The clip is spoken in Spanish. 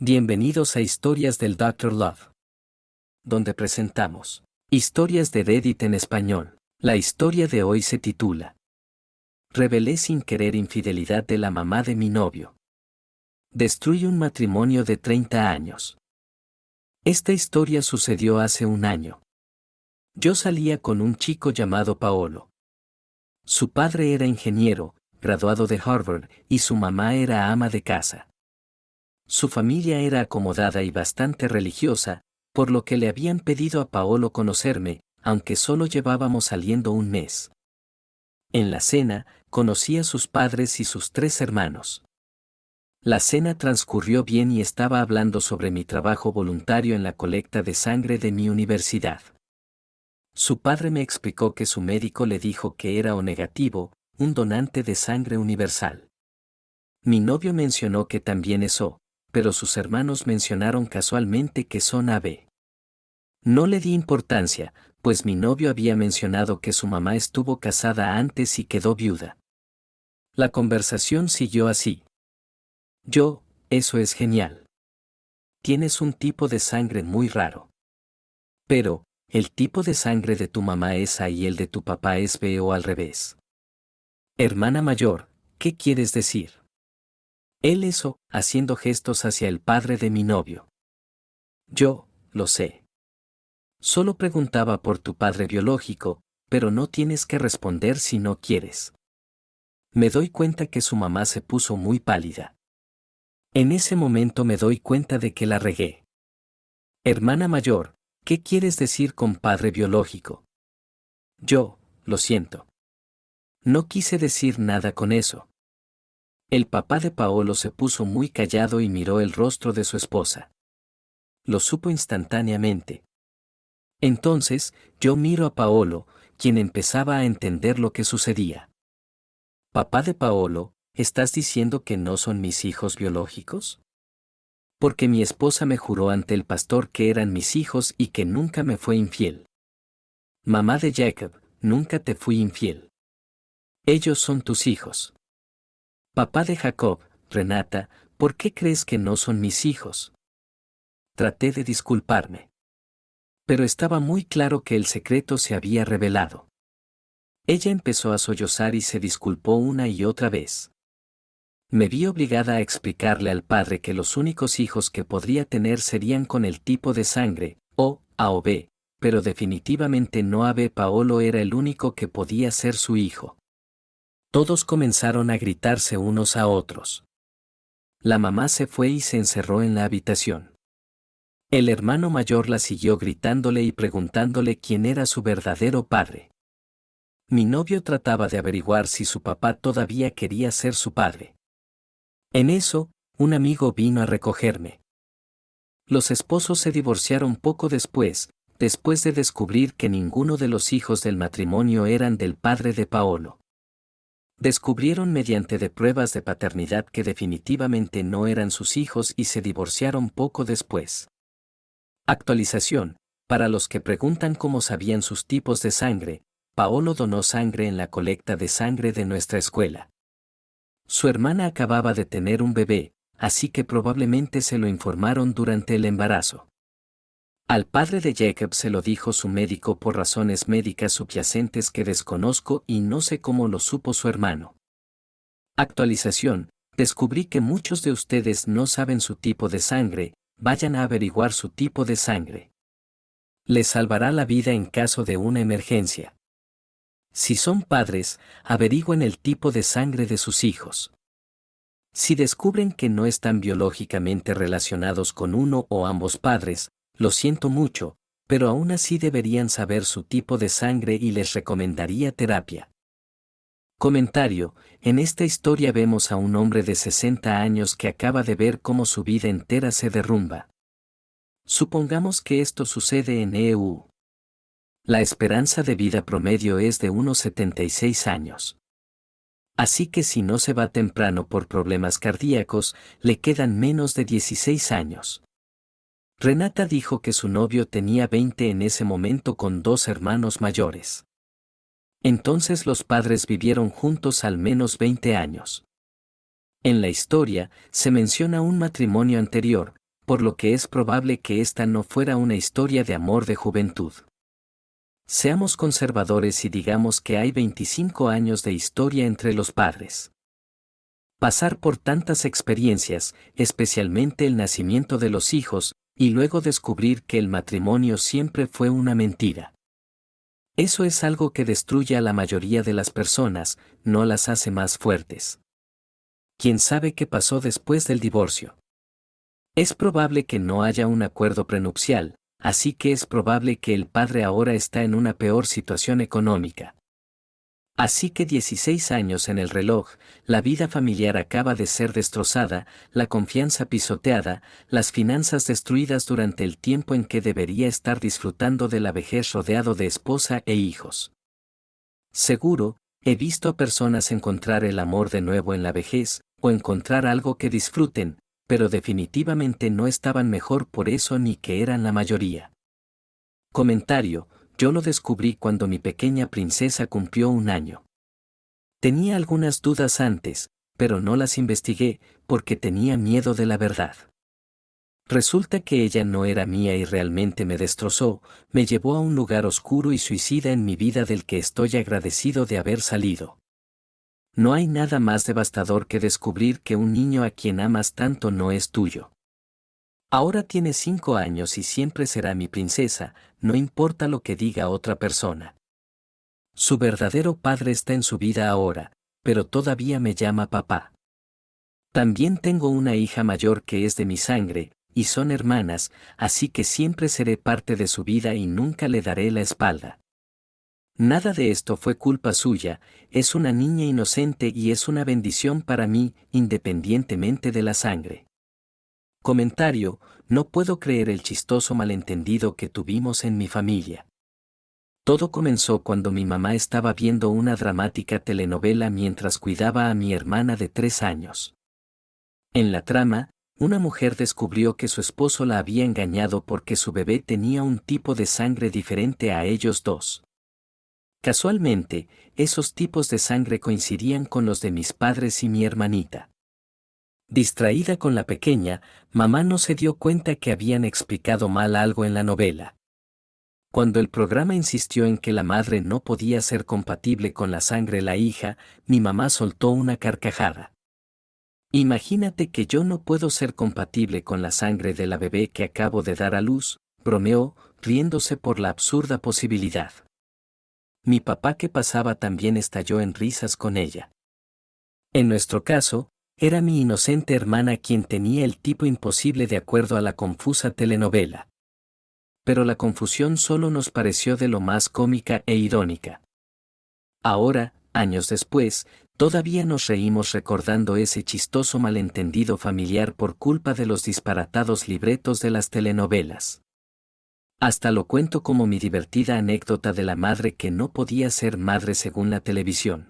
Bienvenidos a Historias del Dr. Love, donde presentamos historias de Reddit en español. La historia de hoy se titula Revelé sin querer infidelidad de la mamá de mi novio. Destruye un matrimonio de 30 años. Esta historia sucedió hace un año. Yo salía con un chico llamado Paolo. Su padre era ingeniero, graduado de Harvard, y su mamá era ama de casa. Su familia era acomodada y bastante religiosa, por lo que le habían pedido a Paolo conocerme, aunque solo llevábamos saliendo un mes. En la cena, conocí a sus padres y sus 3 hermanos. La cena transcurrió bien y estaba hablando sobre mi trabajo voluntario en la colecta de sangre de mi universidad. Su padre me explicó que su médico le dijo que era O negativo, un donante de sangre universal. Mi novio mencionó que también es O, pero sus hermanos mencionaron casualmente que son AB. No le di importancia, pues mi novio había mencionado que su mamá estuvo casada antes y quedó viuda. La conversación siguió así. Eso es genial. Tienes un tipo de sangre muy raro. Pero, ¿el tipo de sangre de tu mamá es A y el de tu papá es B o al revés? Hermana mayor, ¿qué quieres decir? Él es O, haciendo gestos hacia el padre de mi novio. Yo, lo sé. Solo preguntaba por tu padre biológico, pero no tienes que responder si no quieres. Me doy cuenta que su mamá se puso muy pálida. En ese momento me doy cuenta de que la regué. Hermana mayor, ¿qué quieres decir con padre biológico? Yo, lo siento. No quise decir nada con eso. El papá de Paolo se puso muy callado y miró el rostro de su esposa. Lo supo instantáneamente. Entonces, yo miro a Paolo, quien empezaba a entender lo que sucedía. Papá de Paolo, ¿estás diciendo que no son mis hijos biológicos? Porque mi esposa me juró ante el pastor que eran mis hijos y que nunca me fue infiel. Mamá de Jacob, nunca te fui infiel. Ellos son tus hijos. Papá de Jacob, Renata, ¿por qué crees que no son mis hijos? Traté de disculparme. Pero estaba muy claro que el secreto se había revelado. Ella empezó a sollozar y se disculpó una y otra vez. Me vi obligada a explicarle al padre que los únicos hijos que podría tener serían con el tipo de sangre, O, A o B, pero definitivamente no AB. Paolo era el único que podía ser su hijo. Todos comenzaron a gritarse unos a otros. La mamá se fue y se encerró en la habitación. El hermano mayor la siguió gritándole y preguntándole quién era su verdadero padre. Mi novio trataba de averiguar si su papá todavía quería ser su padre. En eso, un amigo vino a recogerme. Los esposos se divorciaron poco después de descubrir que ninguno de los hijos del matrimonio eran del padre de Paolo. Descubrieron mediante de pruebas de paternidad que definitivamente no eran sus hijos y se divorciaron poco después. Actualización: para los que preguntan cómo sabían sus tipos de sangre, Paolo donó sangre en la colecta de sangre de nuestra escuela. Su hermana acababa de tener un bebé, así que probablemente se lo informaron durante el embarazo. Al padre de Jacob se lo dijo su médico por razones médicas subyacentes que desconozco y no sé cómo lo supo su hermano. Actualización: descubrí que muchos de ustedes no saben su tipo de sangre, vayan a averiguar su tipo de sangre. Les salvará la vida en caso de una emergencia. Si son padres, averigüen el tipo de sangre de sus hijos. Si descubren que no están biológicamente relacionados con uno o ambos padres, lo siento mucho, pero aún así deberían saber su tipo de sangre y les recomendaría terapia. Comentario: en esta historia vemos a un hombre de 60 años que acaba de ver cómo su vida entera se derrumba. Supongamos que esto sucede en EU. La esperanza de vida promedio es de unos 76 años. Así que si no se va temprano por problemas cardíacos, le quedan menos de 16 años. Renata dijo que su novio tenía 20 en ese momento con 2 hermanos mayores. Entonces los padres vivieron juntos al menos 20 años. En la historia, se menciona un matrimonio anterior, por lo que es probable que esta no fuera una historia de amor de juventud. Seamos conservadores y digamos que hay 25 años de historia entre los padres. Pasar por tantas experiencias, especialmente el nacimiento de los hijos, y luego descubrir que el matrimonio siempre fue una mentira. Eso es algo que destruye a la mayoría de las personas, no las hace más fuertes. ¿Quién sabe qué pasó después del divorcio? Es probable que no haya un acuerdo prenupcial, así que es probable que el padre ahora está en una peor situación económica. Así que 16 años en el reloj, la vida familiar acaba de ser destrozada, la confianza pisoteada, las finanzas destruidas durante el tiempo en que debería estar disfrutando de la vejez rodeado de esposa e hijos. Seguro, he visto a personas encontrar el amor de nuevo en la vejez, o encontrar algo que disfruten, pero definitivamente no estaban mejor por eso ni que eran la mayoría. Comentario: yo lo descubrí cuando mi pequeña princesa cumplió 1 año. Tenía algunas dudas antes, pero no las investigué, porque tenía miedo de la verdad. Resulta que ella no era mía y realmente me destrozó, me llevó a un lugar oscuro y suicida en mi vida del que estoy agradecido de haber salido. No hay nada más devastador que descubrir que un niño a quien amas tanto no es tuyo. Ahora tiene 5 años y siempre será mi princesa, no importa lo que diga otra persona. Su verdadero padre está en su vida ahora, pero todavía me llama papá. También tengo una hija mayor que es de mi sangre, y son hermanas, así que siempre seré parte de su vida y nunca le daré la espalda. Nada de esto fue culpa suya, es una niña inocente y es una bendición para mí, independientemente de la sangre. Comentario: no puedo creer el chistoso malentendido que tuvimos en mi familia. Todo comenzó cuando mi mamá estaba viendo una dramática telenovela mientras cuidaba a mi hermana de 3 años. En la trama, una mujer descubrió que su esposo la había engañado porque su bebé tenía un tipo de sangre diferente a ellos dos. Casualmente, esos tipos de sangre coincidían con los de mis padres y mi hermanita. Distraída con la pequeña, mamá no se dio cuenta que habían explicado mal algo en la novela. Cuando el programa insistió en que la madre no podía ser compatible con la sangre de la hija, mi mamá soltó una carcajada. Imagínate que yo no puedo ser compatible con la sangre de la bebé que acabo de dar a luz, bromeó, riéndose por la absurda posibilidad. Mi papá, que pasaba, también estalló en risas con ella. En nuestro caso, era mi inocente hermana quien tenía el tipo imposible de acuerdo a la confusa telenovela. Pero la confusión solo nos pareció de lo más cómica e irónica. Ahora, años después, todavía nos reímos recordando ese chistoso malentendido familiar por culpa de los disparatados libretos de las telenovelas. Hasta lo cuento como mi divertida anécdota de la madre que no podía ser madre según la televisión.